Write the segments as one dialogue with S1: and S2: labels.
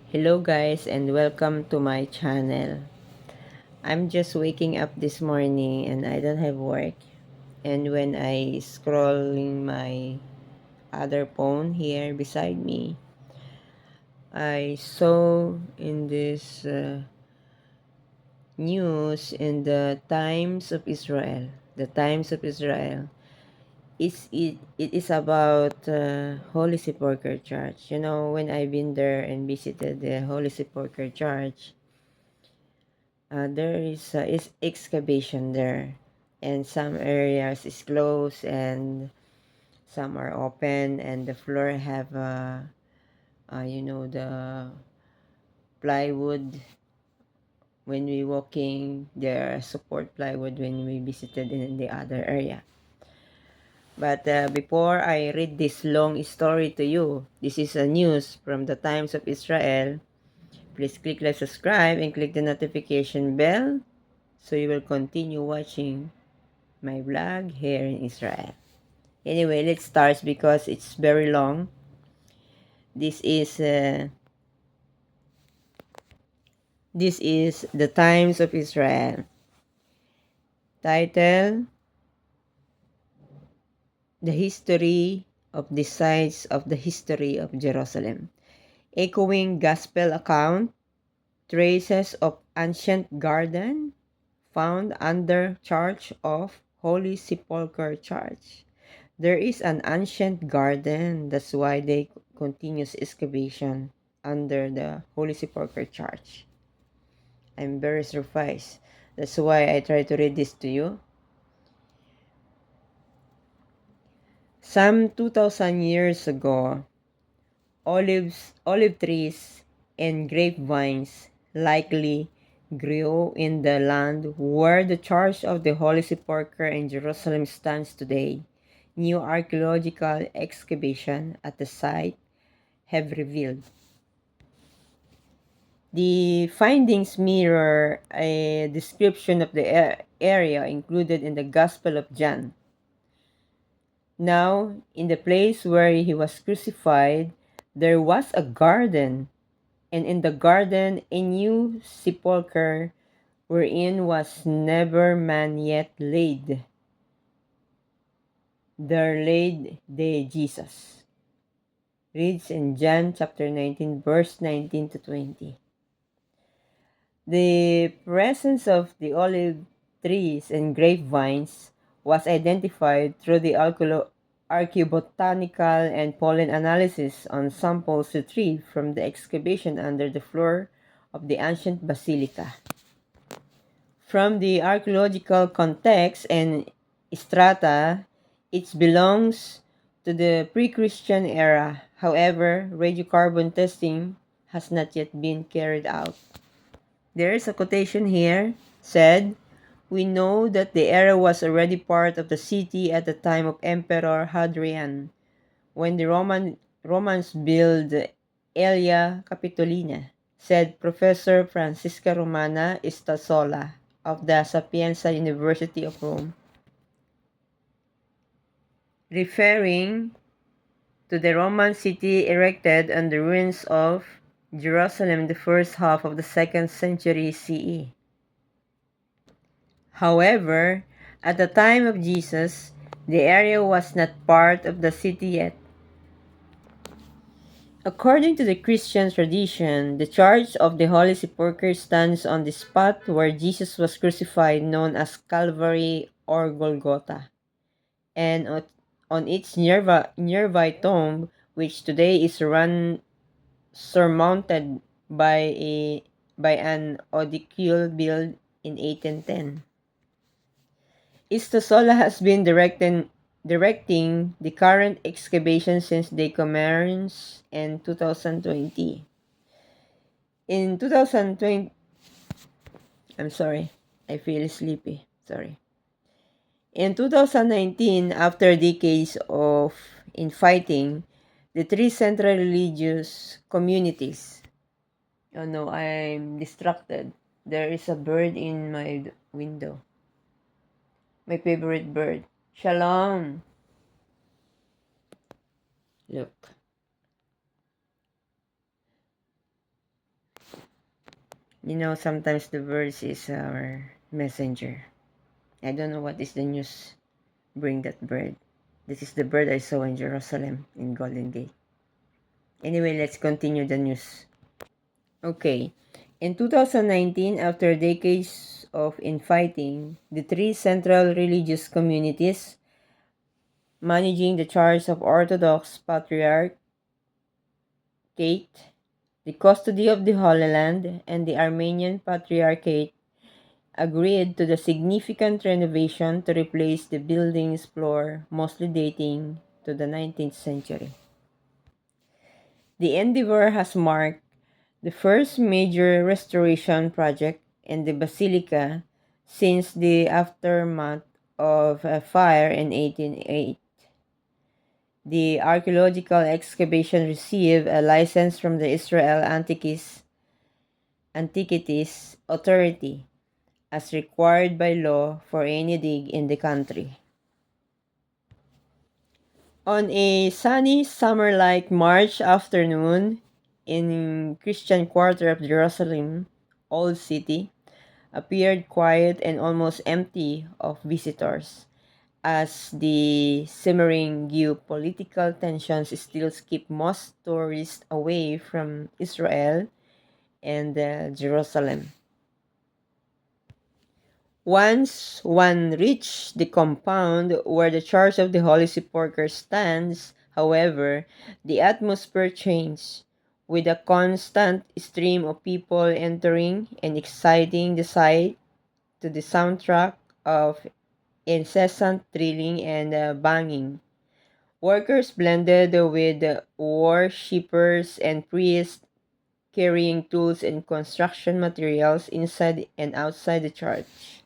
S1: Hello guys and welcome to my channel. I'm just waking up this morning and I don't have work. And when I scrolling my other phone here beside me, I saw in this news in the Times of Israel. The Times of Israel. It is about Holy Sepulchre Church. You know, when I've been there and visited the Holy Sepulchre Church, there is excavation there, and some areas is closed and some are open, and the floor have the plywood. When we walking, there are support plywood when we visited in the other area. But before I read this long story to you, this is a news from the Times of Israel. Please click like, subscribe, and click the notification bell so you will continue watching my vlog here in Israel. Anyway, let's start because it's very long. This is uh, this is the Times of Israel. Title: The History of the Sites of the History of Jerusalem. Echoing Gospel account, traces of ancient garden found under Church of Holy Sepulchre Church. There is an ancient garden, that's why they continuous excavation under the Holy Sepulchre Church. I'm very surprised. That's why I try to read this to you. Some 2,000 years ago, olive trees, and grapevines likely grew in the land where the Church of the Holy Sepulchre in Jerusalem stands today. New archaeological excavation at the site have revealed. The findings mirror a description of the area included in the Gospel of John. Now, in the place where he was crucified, there was a garden, and in the garden a new sepulchre wherein was never man yet laid. There laid they Jesus. Reads in John chapter 19, verse 19 to 20. The presence of the olive trees and grapevines was identified through the archaeobotanical and pollen analysis on samples retrieved from the excavation under the floor of the ancient basilica. From the archaeological context and strata, it belongs to the pre-Christian era. However, radiocarbon testing has not yet been carried out. There is a quotation here said, "We know that the area was already part of the city at the time of Emperor Hadrian, when the Romans built Aelia Capitolina," said Professor Francisca Romana Istasola of the Sapienza University of Rome, referring to the Roman city erected on the ruins of Jerusalem in the first half of the 2nd century CE. However, at the time of Jesus, the area was not part of the city yet. According to the Christian tradition, the Church of the Holy Sepulchre stands on the spot where Jesus was crucified, known as Calvary or Golgotha, and on its nearby tomb, which today is surmounted by an audicule built in 1810. Istasola has been directing the current excavation since they commenced in 2020. In 2020, I'm sorry, I feel sleepy. Sorry. In 2019, after decades of infighting, the three central religious communities. Oh no, I'm distracted. There is a bird in my window. My favorite bird. Shalom. Look. Sometimes the birds is our messenger. I don't know what is the news. Bring that bird. This is the bird I saw in Jerusalem in Golden Gate. Anyway, let's continue the news. Okay. In 2019, after decades of infighting, the three central religious communities managing the charge of Orthodox Patriarchate, the custody of the Holy Land, and the Armenian Patriarchate agreed to the significant renovation to replace the building's floor, mostly dating to the 19th century. The endeavor has marked the first major restoration project in the basilica since the aftermath of a fire in 1808. The archaeological excavation received a license from the Israel Antiquities Authority as required by law for any dig in the country. On a sunny summer-like March afternoon in Christian quarter of Jerusalem, Old City appeared quiet and almost empty of visitors as the simmering geopolitical tensions still keep most tourists away from Israel and Jerusalem. Once one reached the compound where the Church of the Holy Sepulchre stands, however, the atmosphere changed, with a constant stream of people entering and exciting the sight to the soundtrack of incessant drilling and banging. Workers blended with worshippers and priests carrying tools and construction materials inside and outside the church.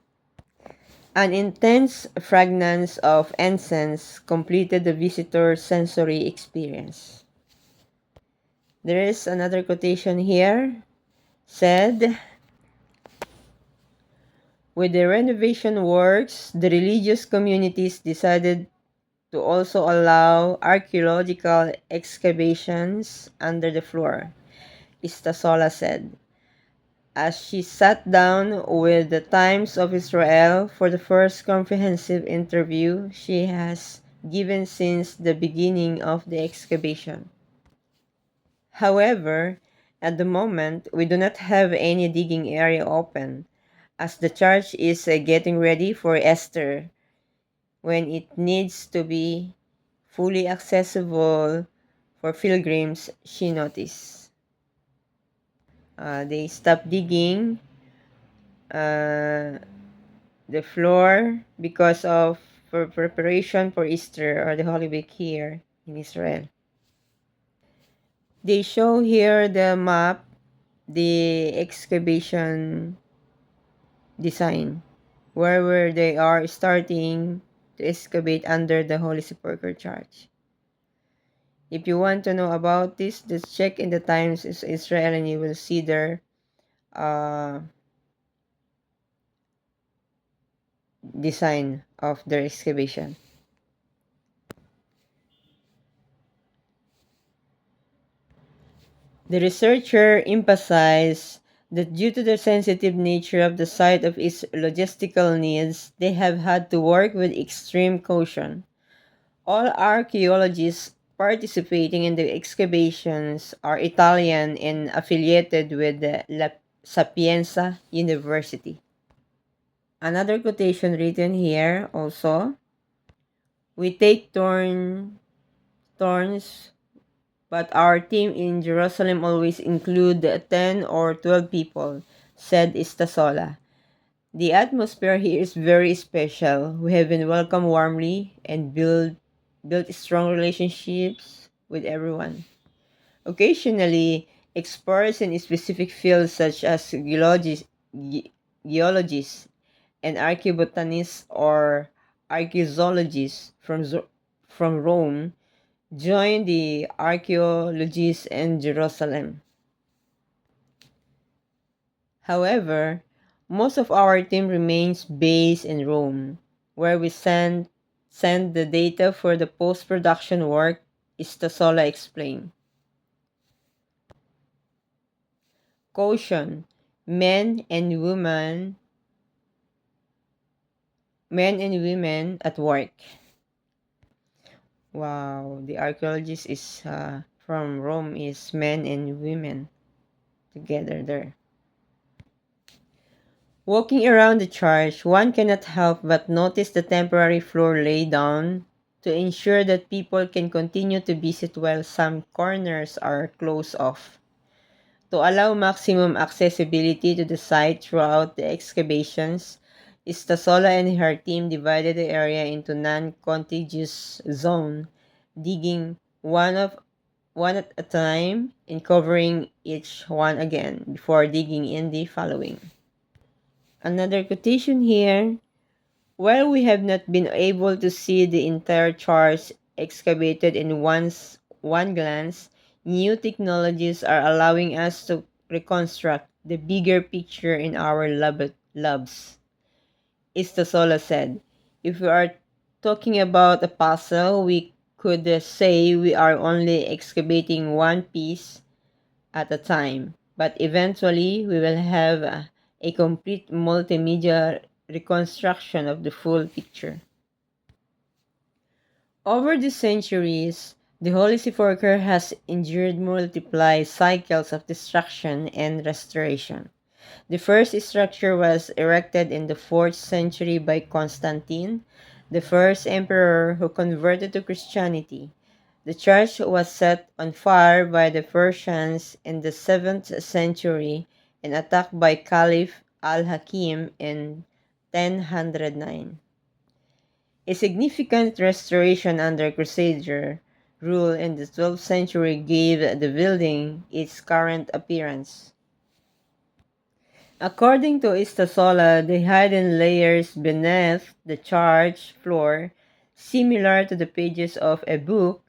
S1: An intense fragrance of incense completed the visitor's sensory experience. There is another quotation here said, with the renovation works, the religious communities decided to also allow archaeological excavations under the floor, Istasola said, as she sat down with the Times of Israel for the first comprehensive interview she has given since the beginning of the excavation. However, at the moment, we do not have any digging area open, as the church is getting ready for Easter, when it needs to be fully accessible for pilgrims, she noticed. They stopped digging uh, the floor because of for preparation for Easter or the Holy Week here in Israel. They show here the map, the excavation design, where they are starting to excavate under the Holy Sepulchre Church. If you want to know about this, just check in the Times of Israel and you will see their uh, design of their excavation. The researcher emphasized that due to the sensitive nature of the site of its logistical needs, they have had to work with extreme caution. All archaeologists participating in the excavations are Italian and affiliated with the La Sapienza University. Another quotation written here also, we take turns, but our team in Jerusalem always include 10 or 12 people, said Istasola. The atmosphere here is very special. We have been welcomed warmly and built strong relationships with everyone. Occasionally, experts in specific fields such as geologists and archaeobotanists or archaeologists from Rome joined the archaeologists in Jerusalem. However, most of our team remains based in Rome, where we send the data for the post-production work, Istasola explained. Caution. men and women, men and women at work. Wow, the archaeologist is from Rome is men and women together there. Walking around the church, one cannot help but notice the temporary floor laid down to ensure that people can continue to visit while some corners are closed off. To allow maximum accessibility to the site throughout the excavations, Istasola and her team divided the area into non-contiguous zone, digging one at a time and covering each one again before digging in the following. Another quotation here. While we have not been able to see the entire charts excavated in one glance, new technologies are allowing us to reconstruct the bigger picture in our labs. Istasola said, if we are talking about a puzzle, we could say we are only excavating one piece at a time, but eventually we will have a complete multimedia reconstruction of the full picture. Over the centuries, the Holy Sepulchre has endured multiple cycles of destruction and restoration. The first structure was erected in the 4th century by Constantine, the first emperor who converted to Christianity. The church was set on fire by the Persians in the 7th century and attacked by Caliph al-Hakim in 1009. A significant restoration under Crusader rule in the 12th century gave the building its current appearance. According to Istasola, the hidden layers beneath the church floor, similar to the pages of a book,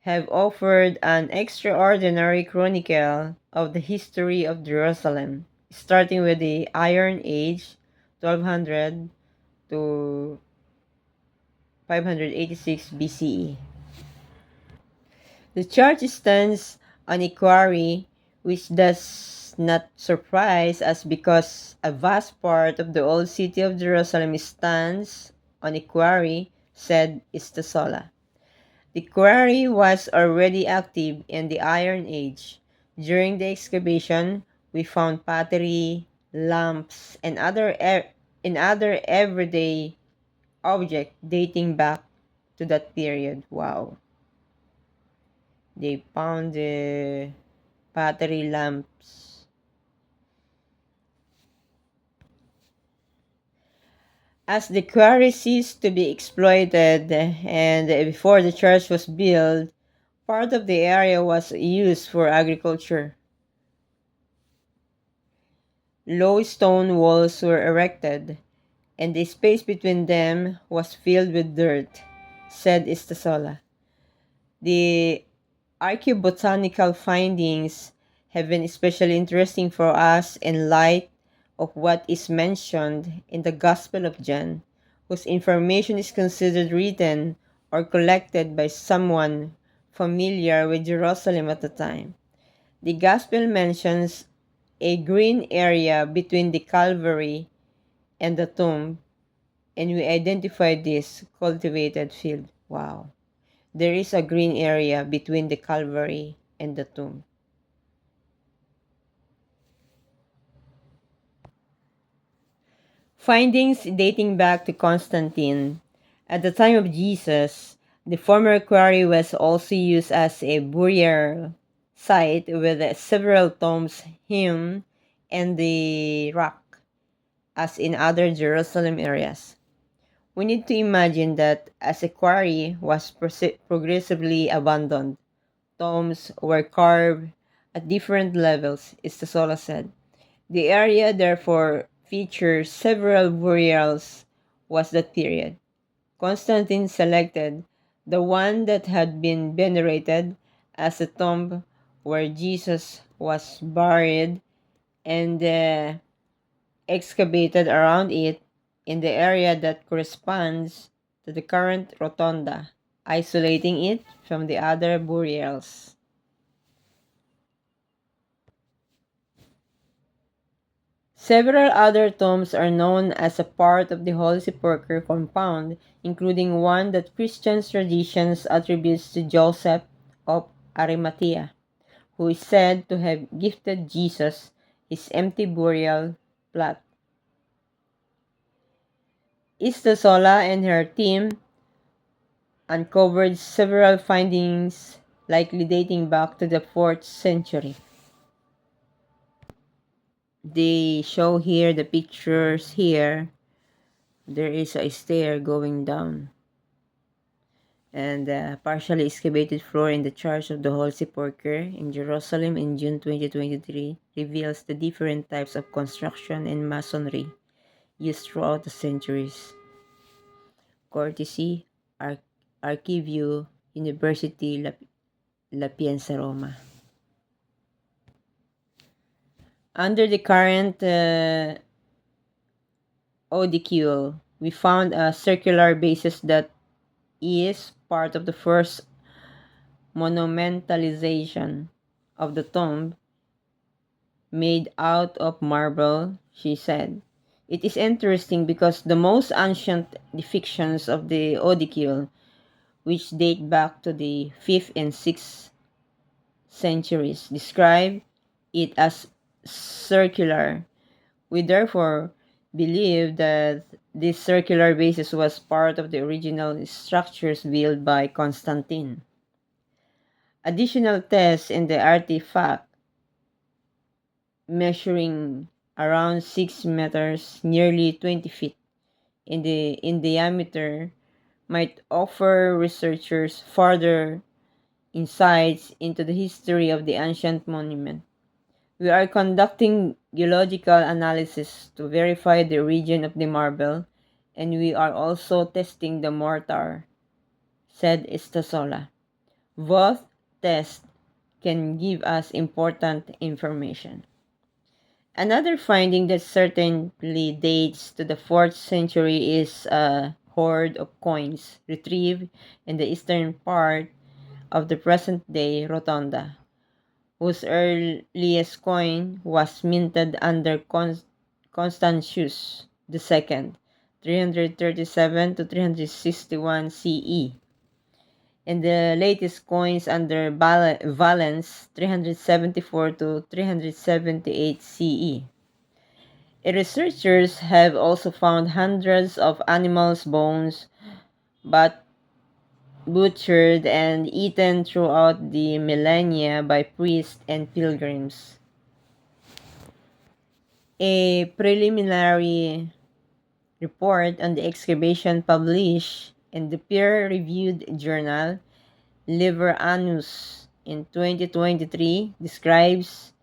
S1: have offered an extraordinary chronicle of the history of Jerusalem, starting with the Iron Age, 1200 to 586 BCE. The church stands on a quarry, which does not surprise us because a vast part of the old city of Jerusalem stands on a quarry, said Istasola. The quarry was already active in the Iron Age. During the excavation, we found pottery, lamps, and other everyday objects dating back to that period. Wow. They found the battery lamps. As the quarry ceased to be exploited and before the church was built, part of the area was used for agriculture. Low stone walls were erected, and the space between them was filled with dirt, said Istasola. The archaeobotanical findings have been especially interesting for us in light of what is mentioned in the Gospel of John, whose information is considered written or collected by someone familiar with Jerusalem at the time. The Gospel mentions a green area between the Calvary and the tomb, and we identify this cultivated field. Wow. There is a green area between the Calvary and the tomb. Findings dating back to Constantine. At the time of Jesus, the former quarry was also used as a burial site with several tombs hewn in the rock, as in other Jerusalem areas. We need to imagine that as a quarry was progressively abandoned, tombs were carved at different levels, Istasola said. The area therefore features several burials was that period. Constantine selected the one that had been venerated as a tomb where Jesus was buried and excavated around it in the area that corresponds to the current rotunda, isolating it from the other burials. Several other tombs are known as a part of the Holy Sepulchre compound, including one that Christian traditions attributes to Joseph of Arimathea, who is said to have gifted Jesus his empty burial plot. Istasola and her team uncovered several findings likely dating back to the 4th century. They show here the pictures here. There is a stair going down, and the partially excavated floor in the Church of the Holy Sepulchre in Jerusalem in June 2023 reveals the different types of construction and masonry used throughout the centuries. Courtesy Archivio University La Pienza, Roma. Under the current Odicule, we found a circular basis that is part of the first monumentalization of the tomb made out of marble, she said. It is interesting because the most ancient depictions of the Odicule, which date back to the 5th and 6th centuries, describe it as circular. We therefore believe that this circular basis was part of the original structures built by Constantine. Additional tests in the artifact, measuring around 6 meters, nearly 20 feet in diameter, might offer researchers further insights into the history of the ancient monument. We are conducting geological analysis to verify the origin of the marble, and we are also testing the mortar, said Estasola. Both tests can give us important information. Another finding that certainly dates to the 4th century is a hoard of coins retrieved in the eastern part of the present-day Rotunda, whose earliest coin was minted under Constantius II, 337 to 361 CE, and the latest coins under Valens, 374 to 378 CE. Researchers have also found hundreds of animals' bones, but butchered and eaten throughout the millennia by priests and pilgrims. A preliminary report on the excavation published in the peer-reviewed journal Liber Annus in 2023 describes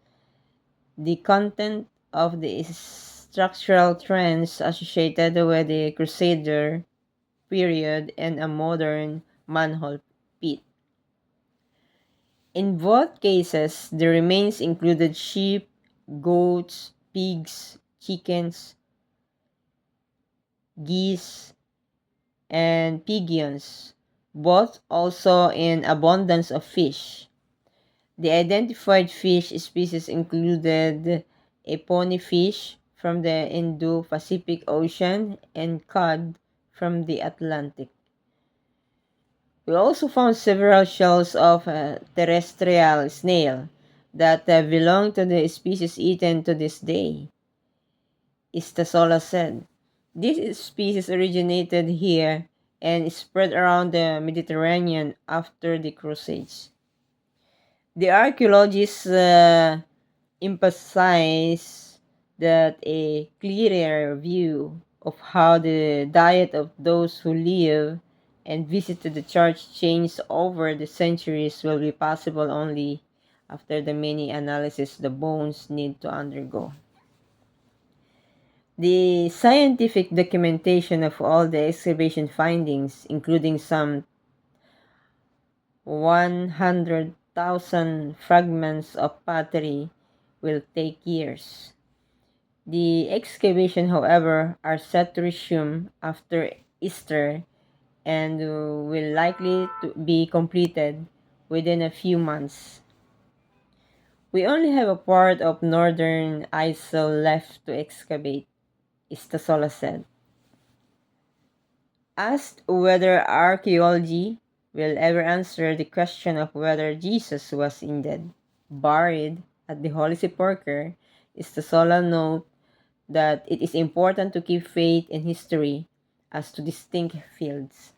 S1: the content of the structural trends associated with the Crusader period and a modern manhole pit. In both cases, the remains included sheep, goats, pigs, chickens, geese, and pigeons, both also in abundance of fish. The identified fish species included a ponyfish from the Indo-Pacific Ocean and cod from the Atlantic. We also found several shells of terrestrial snail that belong to the species eaten to this day, Istasola said. This species originated here and spread around the Mediterranean after the Crusades. The archaeologists emphasize that a clearer view of how the diet of those who live and visited the church changed over the centuries will be possible only after the many analyses the bones need to undergo. The scientific documentation of all the excavation findings, including some 100,000 fragments of pottery, will take years. The excavation, however, are set to resume after Easter and will likely to be completed within a few months. We only have a part of northern Isle left to excavate, Istasola said. Asked whether archaeology will ever answer the question of whether Jesus was indeed buried at the Holy Sepulchre, Istasola noted that it is important to keep faith and history as two distinct fields.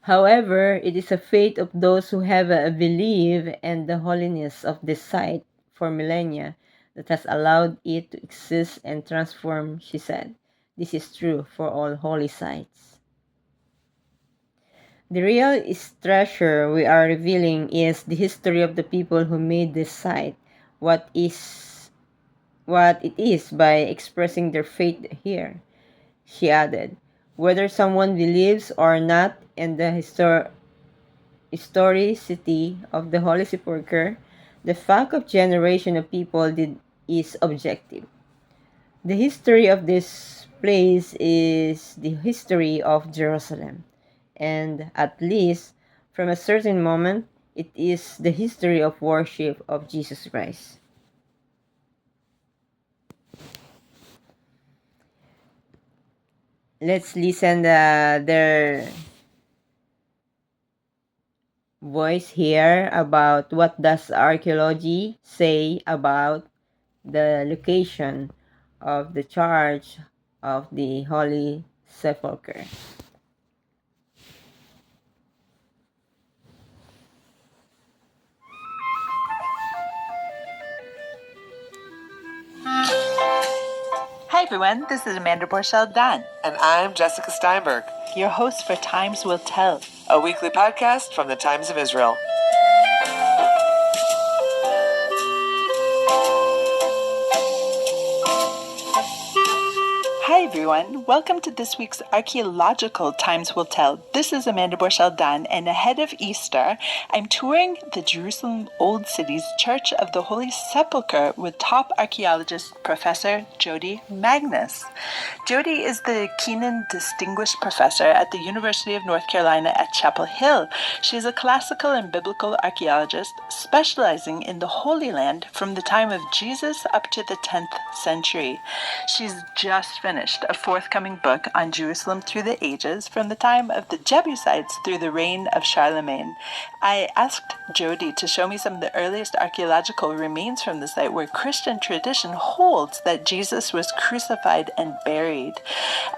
S1: However, it is a faith of those who have believed in the holiness of this site for millennia that has allowed it to exist and transform, she said. This is true for all holy sites. The real treasure we are revealing is the history of the people who made this site what it is by expressing their faith here, she added. Whether someone believes or not in the historicity of the Holy Sepulchre, the fact of generation of people is objective. The history of this place is the history of Jerusalem, and at least from a certain moment, it is the history of worship of Jesus Christ. Let's listen their voice here about what does archaeology say about the location of the Church of the Holy Sepulchre.
S2: Hi everyone, this is Amanda Borchel-Dan,
S3: And I'm Jessica Steinberg,
S2: your host for Times Will Tell,
S3: a weekly podcast from the Times of Israel.
S2: Hi everyone, welcome to this week's Archaeological Times Will Tell. This is Amanda Borchel-Dan, and ahead of Easter, I'm touring the Jerusalem Old City's Church of the Holy Sepulchre with top archaeologist Professor Jody Magnus. Jody is the Keenan Distinguished Professor at the University of North Carolina at Chapel Hill. She is a classical and biblical archaeologist specializing in the Holy Land from the time of Jesus up to the 10th century. She's just finished a forthcoming book on Jerusalem through the ages, from the time of the Jebusites through the reign of Charlemagne. I asked Jody to show me some of the earliest archaeological remains from the site where Christian tradition holds that Jesus was crucified and buried.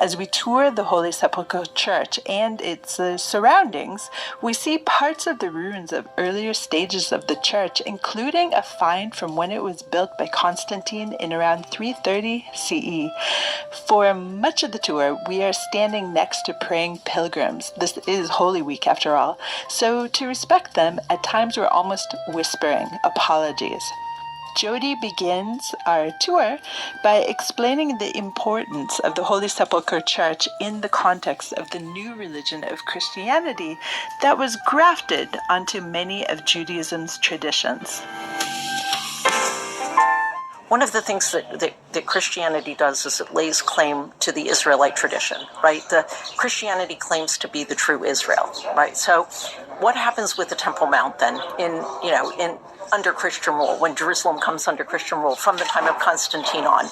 S2: As we tour the Holy Sepulchre Church and its surroundings, we see parts of the ruins of earlier stages of the church, including a find from when it was built by Constantine in around 330 CE. For much of the tour, we are standing next to praying pilgrims. This is Holy Week after all, so to respect them, at times we're almost whispering apologies. Jody begins our tour by explaining the importance of the Holy Sepulchre Church in the context of the new religion of Christianity that was grafted onto many of Judaism's traditions.
S4: One of the things that Christianity does is it lays claim to the Israelite tradition, right? The Christianity claims to be the true Israel, right? So what happens with the Temple Mount then under Christian rule, when Jerusalem comes under Christian rule from the time of Constantine on?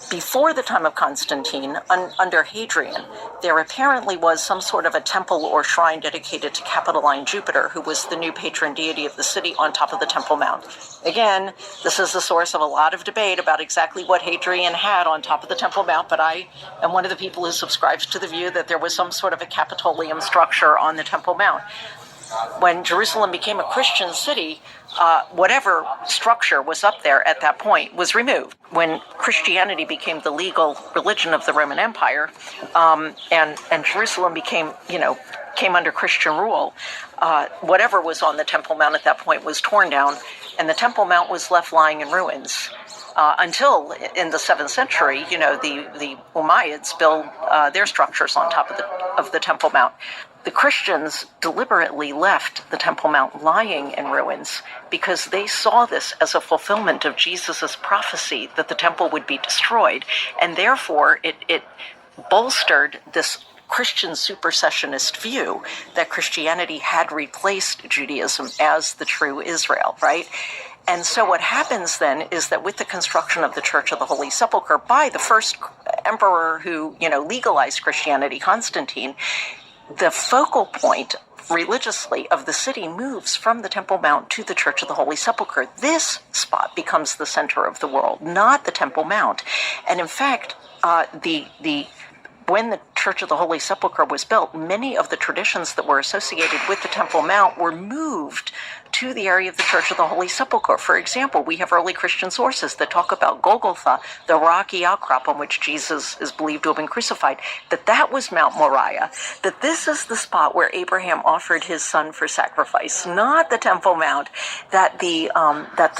S4: Before the time of Constantine, under Hadrian, there apparently was some sort of a temple or shrine dedicated to Capitoline Jupiter, who was the new patron deity of the city, on top of the Temple Mount. Again, this is the source of a lot of debate about exactly what Hadrian had on top of the Temple Mount, but I am one of the people who subscribes to the view that there was some sort of a Capitolium structure on the Temple Mount. When Jerusalem became a Christian city, whatever structure was up there at that point was removed. When Christianity became the legal religion of the Roman Empire, and Jerusalem came under Christian rule, whatever was on the Temple Mount at that point was torn down, and the Temple Mount was left lying in ruins. Until in the 7th century, the Umayyads built their structures on top of the Temple Mount. The Christians deliberately left the Temple Mount lying in ruins because they saw this as a fulfillment of Jesus' prophecy that the temple would be destroyed, and therefore it bolstered this Christian supersessionist view that Christianity had replaced Judaism as the true Israel, right? And so what happens then is that with the construction of the Church of the Holy Sepulchre by the first emperor who, legalized Christianity, Constantine, the focal point religiously of the city moves from the Temple Mount to the Church of the Holy Sepulchre. This spot becomes the center of the world, not the Temple Mount. And in fact, when the Church of the Holy Sepulchre was built, many of the traditions that were associated with the Temple Mount were moved to the area of the Church of the Holy Sepulchre. For example, we have early Christian sources that talk about Golgotha, the rocky outcrop on which Jesus is believed to have been crucified, that was Mount Moriah, that this is the spot where Abraham offered his son for sacrifice, not the Temple Mount, that the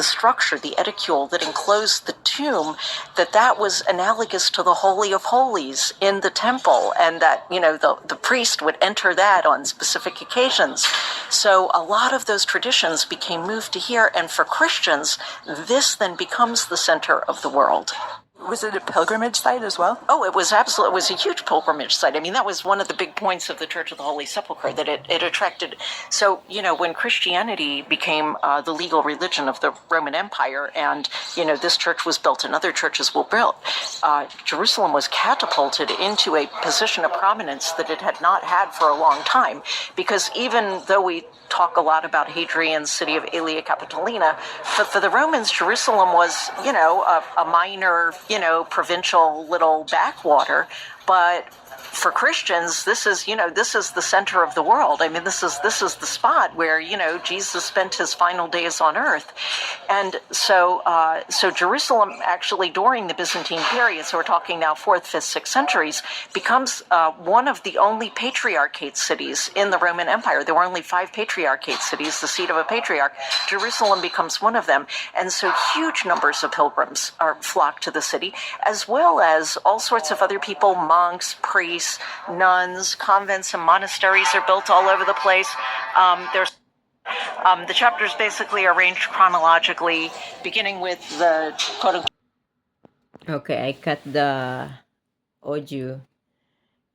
S4: structure, the edicule that enclosed the tomb, that was analogous to the Holy of Holies in the temple, and that, the priest would enter that on specific occasions. So a lot of those traditions became moved to here, and for Christians, this then becomes the center of the world.
S2: Was it a pilgrimage site as well?
S4: Oh, it was a huge pilgrimage site. I mean, that was one of the big points of the Church of the Holy Sepulchre, that it attracted. So, when Christianity became the legal religion of the Roman Empire, and, this church was built and other churches were built, Jerusalem was catapulted into a position of prominence that it had not had for a long time. Because even though we talk a lot about Hadrian's city of Aelia Capitolina, for the Romans, Jerusalem was, a minor, provincial little backwater. But for Christians, this is the center of the world. I mean, this is the spot where, Jesus spent his final days on earth. And so Jerusalem actually during the Byzantine period, so we're talking now 4th, 5th, 6th centuries, becomes one of the only patriarchate cities in the Roman Empire. There were only 5 patriarchate cities, the seat of a patriarch. Jerusalem becomes one of them. And so huge numbers of pilgrims flock to the city, as well as all sorts of other people, monks, priests, nuns, convents, and monasteries are built all over the place. The chapters basically are arranged chronologically, beginning with the quote.
S1: Okay, I cut the audio,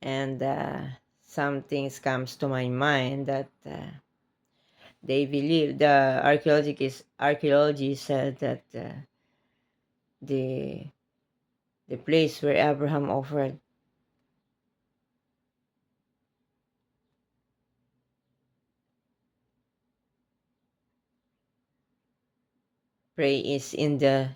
S1: and some things comes to my mind that they believe the archaeology said that the place where Abraham offered pray is in the